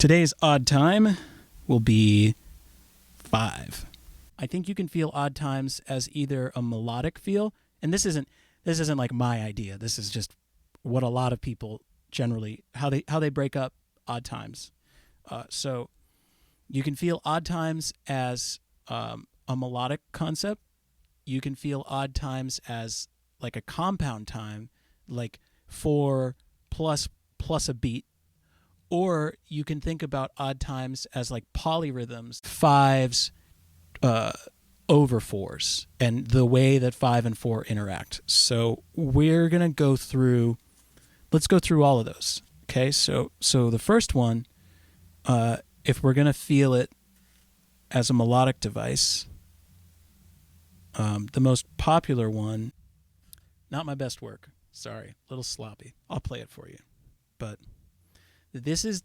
Today's odd time will be 5. I think you can feel odd times as either a melodic feel, and this isn't like my idea. This is just what a lot of people generally how they break up odd times. So you can feel odd times as a melodic concept. You can feel odd times as like a compound time, like 4 plus a beat. Or you can think about odd times as like polyrhythms, 5s over 4s, and the way that 5 and 4 interact. So we're going to go through, let's go through all of those. Okay, so the first one, if we're going to feel it as a melodic device, the most popular one, not my best work, sorry, a little sloppy. I'll play it for you. But this is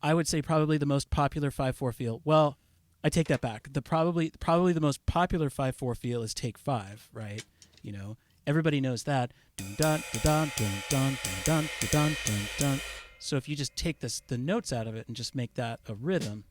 I would say probably the most popular 5/4 feel. Well, I take that back. Probably the most popular 5/4 feel is take 5, right? You know, everybody knows that. Dun dun dun dun dun dun dun dun dun. So if you just take the notes out of it and just make that a rhythm.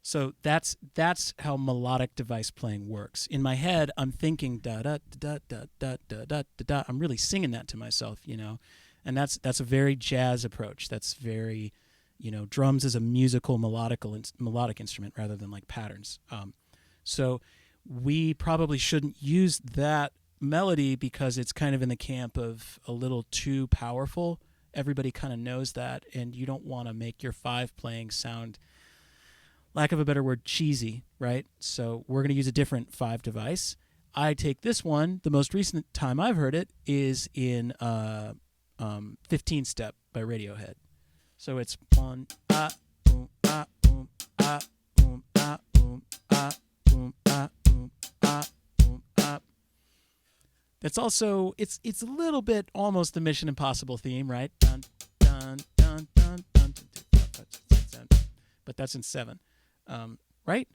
So that's how melodic device playing works. In my head, I'm thinking da da da da da da da da. I'm really singing that to myself, you know, and that's a very jazz approach. That's very, you know, drums is a musical melodic instrument rather than like patterns. So we probably shouldn't use that melody because it's kind of in the camp of a little too powerful. Everybody kind of knows that, and you don't want to make your 5 playing sound, lack of a better word, cheesy, right? So we're going to use a different 5 device. I take this one. The most recent time I've heard it is in 15 Step by Radiohead. So it's 1 boom boom boom boom boom boom boom. That's also it's a little bit almost the Mission Impossible theme, right? Dun dun dun dun dun. But that's in 7. Right?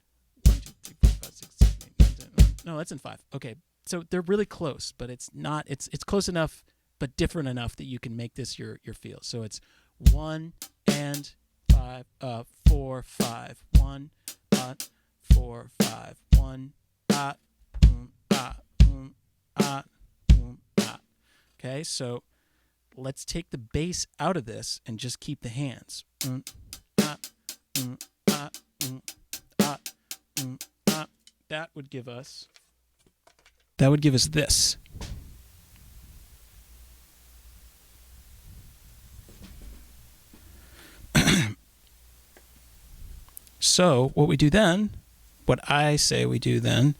1, 2, 3, 4, 5, 6, 7, 8, 9, 10, 11. No, that's in 5. Okay, so they're really close, but it's not. It's close enough, but different enough that you can make this your feel. So it's 1 and 5, 4, 5, 1, 4, 5, 1, boom, boom, boom, Okay, so let's take the bass out of this and just keep the hands. That would give us this. So what I say we do then,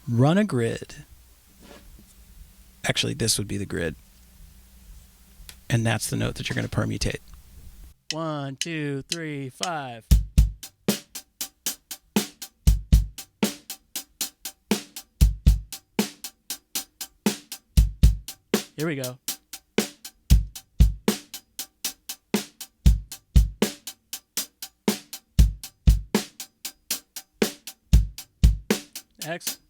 run a grid. Actually, this would be the grid. And that's the note that you're going to permutate. 1, 2, 3, 5. Here we go. Next.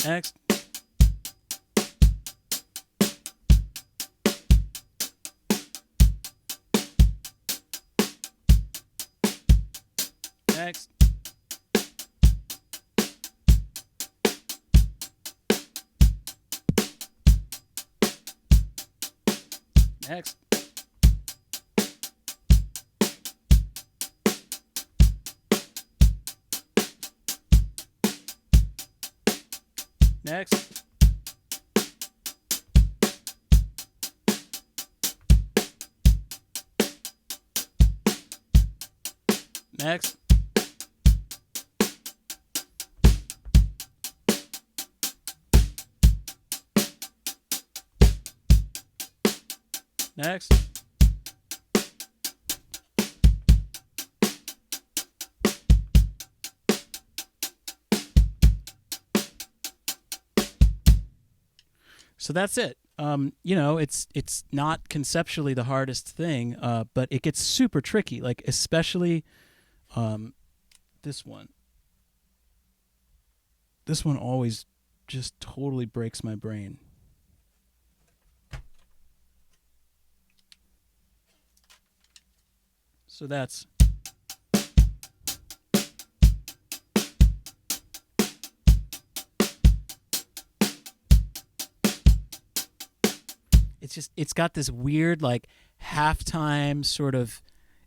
Next. Next. Next. Next. Next. Next. So that's it. It's not conceptually the hardest thing, but it gets super tricky. Like especially this one. This one always just totally breaks my brain. So that's. It's got this weird like halftime sort of.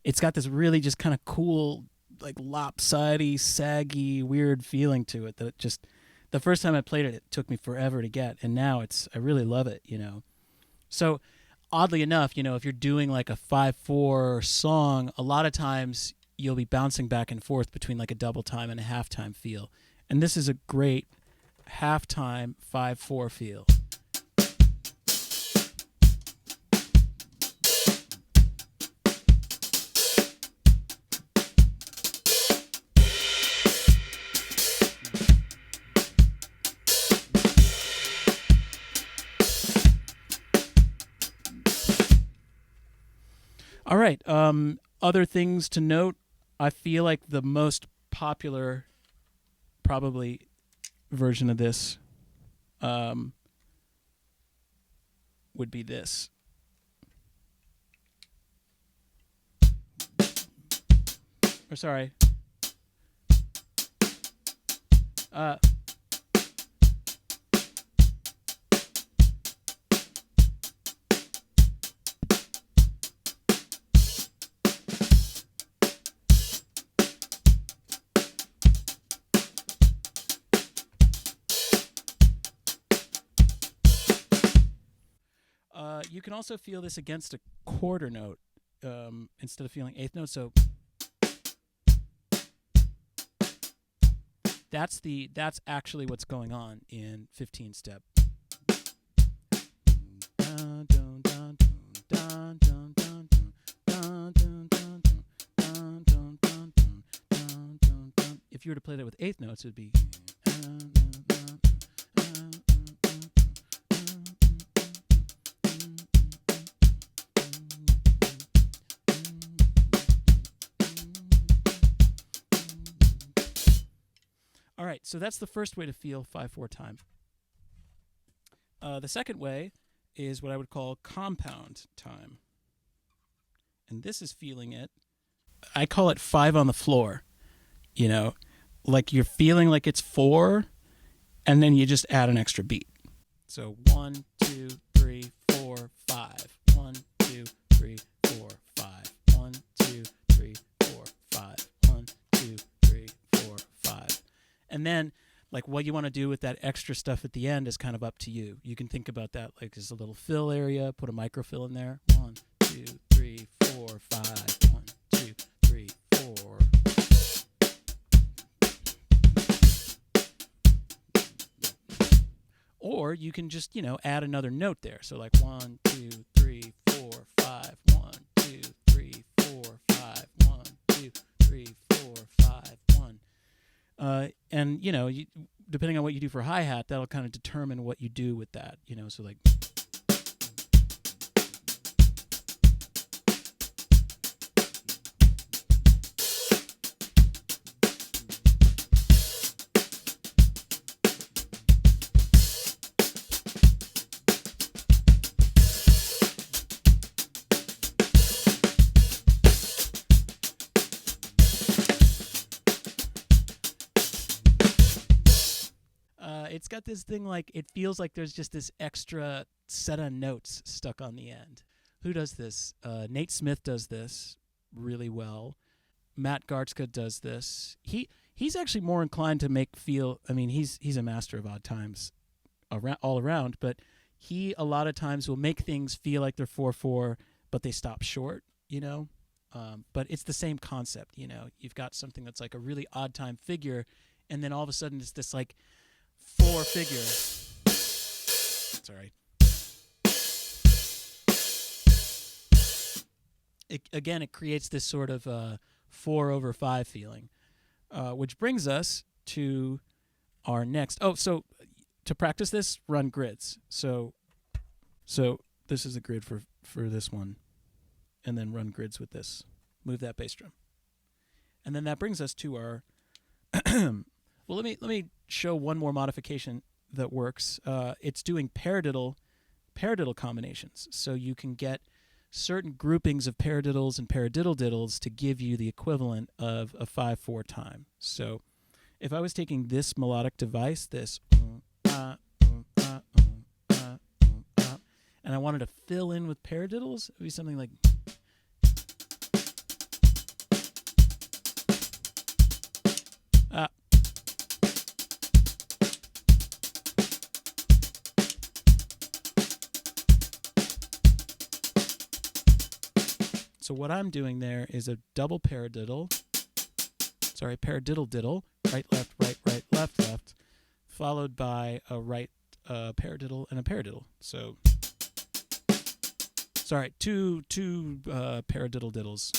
It's got this really just kind of cool like lopsidey, saggy, weird feeling to it that just the first time I played it, it took me forever to get, and now I really love it. So oddly enough, if you're doing like a 5/4 song, a lot of times you'll be bouncing back and forth between like a double time and a halftime feel, and this is a great halftime 5/4 feel. All right. Other things to note. I feel like the most popular, probably, version of this would be this. Or sorry. You can also feel this against a quarter note instead of feeling eighth note. So that's actually what's going on in 15 step. If you were to play that with eighth notes, it would be. All right, so that's the first way to feel 5/4 time. The second way is what I would call compound time. And this is feeling it. I call it 5 on the floor. Like you're feeling like it's 4, and then you just add an extra beat. So 1, 2, 3, 4, 5. 1, 2, 3, 4, 5. 1, 2, 3, 4, 5. 1, 2, 3, 4, 5. And then, like, what you want to do with that extra stuff at the end is kind of up to you. You can think about that like as a little fill area, put a microfill in there. 1, 2, 3, 4, 5. 1, 2, 3, 4. Or you can just, add another note there. So like 1, 2, 3, 4, 5. 1, 2, 3, 4, 5. 1, 2, 3, 4, 5. 1. And depending on what you do for hi-hat, that'll kind of determine what you do with that. So like. It's got this thing like it feels like there's just this extra set of notes stuck on the end. Who does this? Nate Smith does this really well. Matt Gartzka does this. He's actually more inclined to make feel. I mean, he's a master of odd times all around, but he a lot of times will make things feel like they're 4/4, but they stop short. But it's the same concept. You've got something that's like a really odd time figure, and then all of a sudden it's this like 4 figure. Sorry. It creates this sort of 4/5 feeling, which brings us to our next. Oh, so to practice this, run grids. So So this is a grid for this one, and then run grids with this. Move that bass drum. And then that brings us to our well, let me show one more modification that works. It's doing paradiddle combinations. So you can get certain groupings of paradiddles and paradiddle diddles to give you the equivalent of a 5/4 time. So if I was taking this melodic device, this and I wanted to fill in with paradiddles, it would be something like So what I'm doing there is a double paradiddle, paradiddle diddle, right, left, left, left, followed by a right paradiddle and a paradiddle. So, two paradiddle diddles,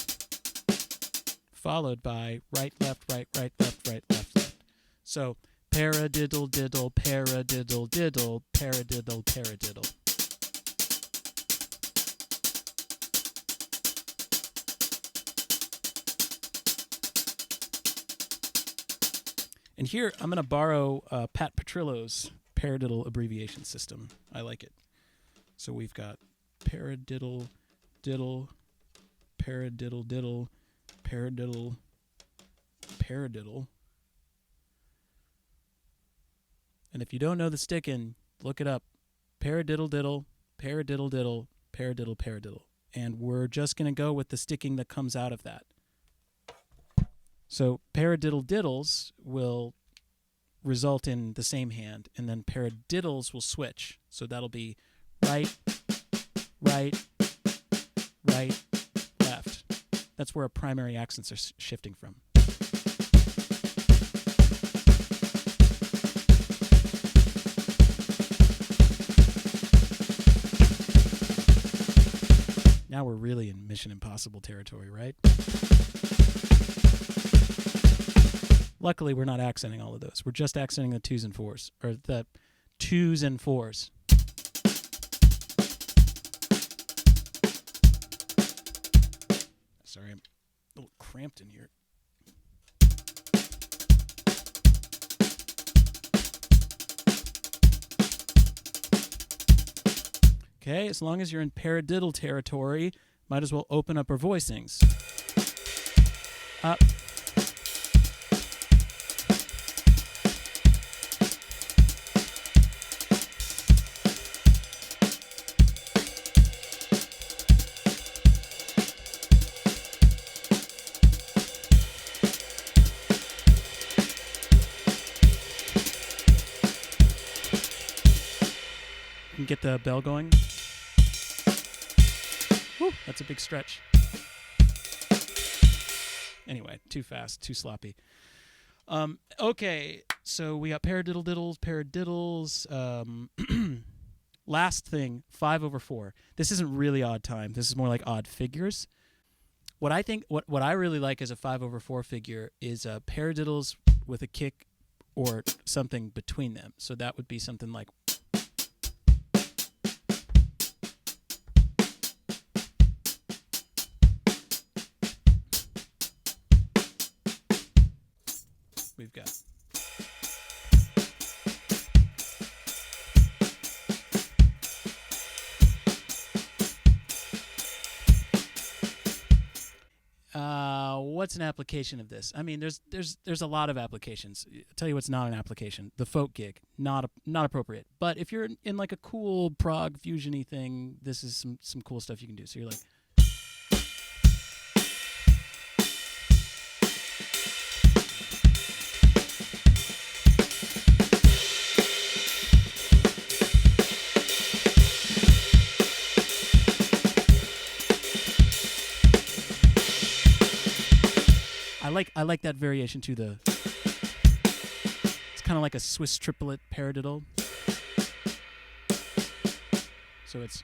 followed by right, left, left, left. So paradiddle diddle, paradiddle diddle, paradiddle, paradiddle. And here, I'm going to borrow Pat Petrillo's paradiddle abbreviation system. I like it. So we've got paradiddle, diddle, paradiddle, diddle, paradiddle, paradiddle. And if you don't know the stickin', look it up. Paradiddle, diddle, paradiddle, diddle, paradiddle, paradiddle. And we're just going to go with the sticking that comes out of that. So paradiddle diddles will result in the same hand, and then paradiddles will switch. So that'll be right, left. That's where our primary accents are shifting from. Now we're really in Mission Impossible territory, right? Luckily, we're not accenting all of those. We're just accenting the 2s and 4s, or the 2s and 4s. Sorry, I'm a little cramped in here. Okay, as long as you're in paradiddle territory, might as well open up our voicings. Up. Get the bell going. Whew, that's a big stretch. Anyway, too fast, too sloppy. Okay, so we got paradiddle diddles, paradiddles. Last thing, 5/4. This isn't really odd time. This is more like odd figures. What I really like as a 5/4 figure is paradiddles with a kick or something between them. So that would be something like. We've got. What's an application of this? I mean, there's a lot of applications. I'll tell you what's not an application. The folk gig, not appropriate. But if you're in like a cool prog fusion-y thing, this is some cool stuff you can do. So you're like. I like that variation too. It's kind of like a Swiss triplet paradiddle. So it's,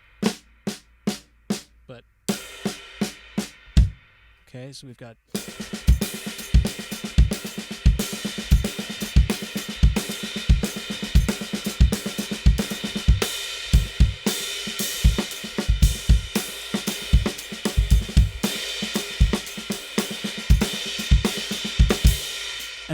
but okay. So we've got.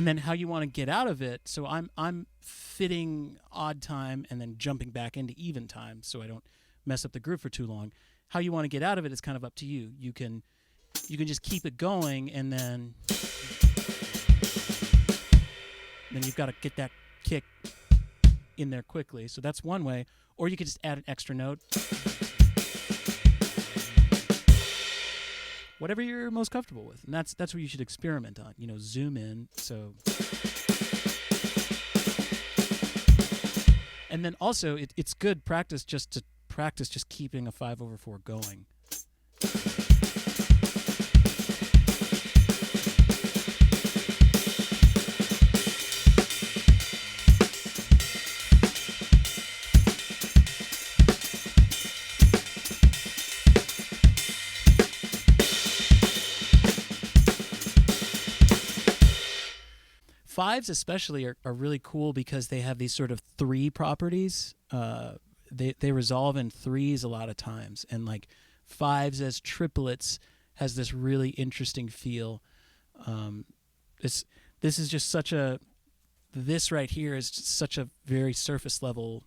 And then how you want to get out of it. So I'm fitting odd time and then jumping back into even time so I don't mess up the groove for too long. How you want to get out of it is kind of up to you. You can just keep it going, and then you've got to get that kick in there quickly. So that's one way. Or you could just add an extra note. Whatever you're most comfortable with. And that's what you should experiment on. Zoom in. So, and then also it's good practice just keeping a 5/4 going. Fives especially are really cool because they have these sort of 3 properties. They resolve in 3s a lot of times, and like 5s as triplets has this really interesting feel. This is just this right here is just such a very surface level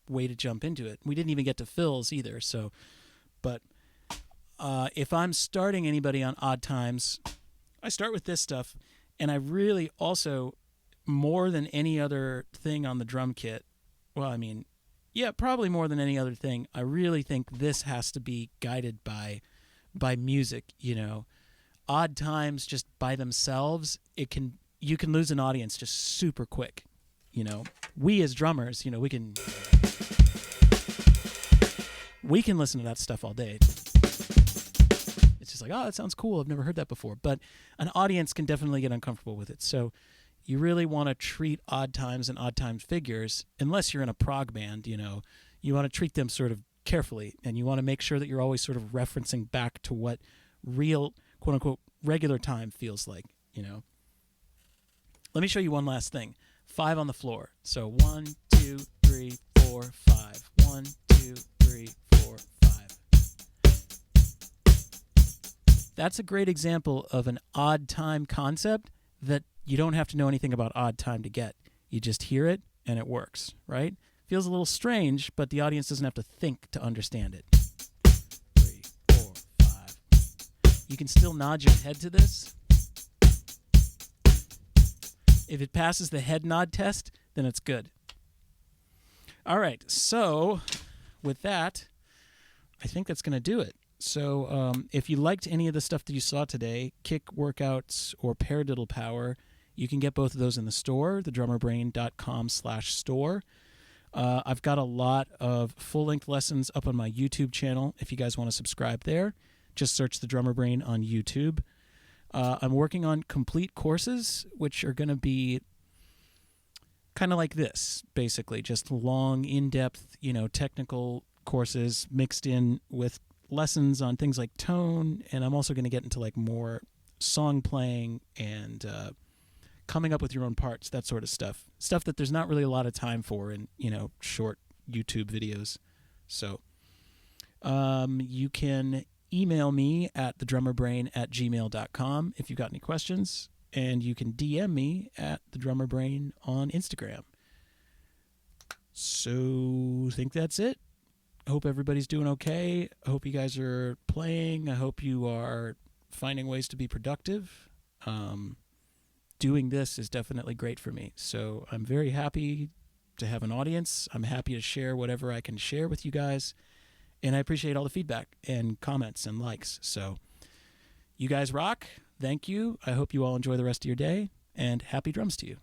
way to jump into it. We didn't even get to fills either. So, but if I'm starting anybody on odd times, I start with this stuff. And I really also, more than any other thing on the drum kit, probably more than any other thing, I really think this has to be guided by music. Odd times just by themselves, you can lose an audience just super quick. We as drummers, we can listen to that stuff all day. It's just like, oh, that sounds cool. I've never heard that before. But an audience can definitely get uncomfortable with it. So you really want to treat odd times and odd time figures, unless you're in a prog band, you want to treat them sort of carefully. And you want to make sure that you're always sort of referencing back to what real, quote unquote, regular time feels like, Let me show you one last thing. 5 on the floor. So 1, 2, 3, 4, 5. 1, 2, 3, 4, 5. That's a great example of an odd time concept that you don't have to know anything about odd time to get. You just hear it and it works, right? Feels a little strange, but the audience doesn't have to think to understand it. 3, 4, 5. You can still nod your head to this. If it passes the head nod test, then it's good. All right, so with that, I think that's going to do it. So if you liked any of the stuff that you saw today, kick workouts or paradiddle power, you can get both of those in the store, thedrummerbrain.com/store. I've got a lot of full-length lessons up on my YouTube channel. If you guys want to subscribe there, just search The Drummer Brain on YouTube. I'm working on complete courses, which are going to be kind of like this, basically, just long, in-depth, technical courses mixed in with lessons on things like tone, and I'm also going to get into like more song playing and coming up with your own parts, that sort of stuff that there's not really a lot of time for in short YouTube videos. So you can email me at thedrummerbrain@gmail.com if you've got any questions, and you can DM me at thedrummerbrain on Instagram. So I think that's it. I hope everybody's doing okay. I hope you guys are playing. I hope you are finding ways to be productive. Doing this is definitely great for me. So I'm very happy to have an audience. I'm happy to share whatever I can share with you guys. And I appreciate all the feedback and comments and likes. So you guys rock. Thank you. I hope you all enjoy the rest of your day. And happy drums to you.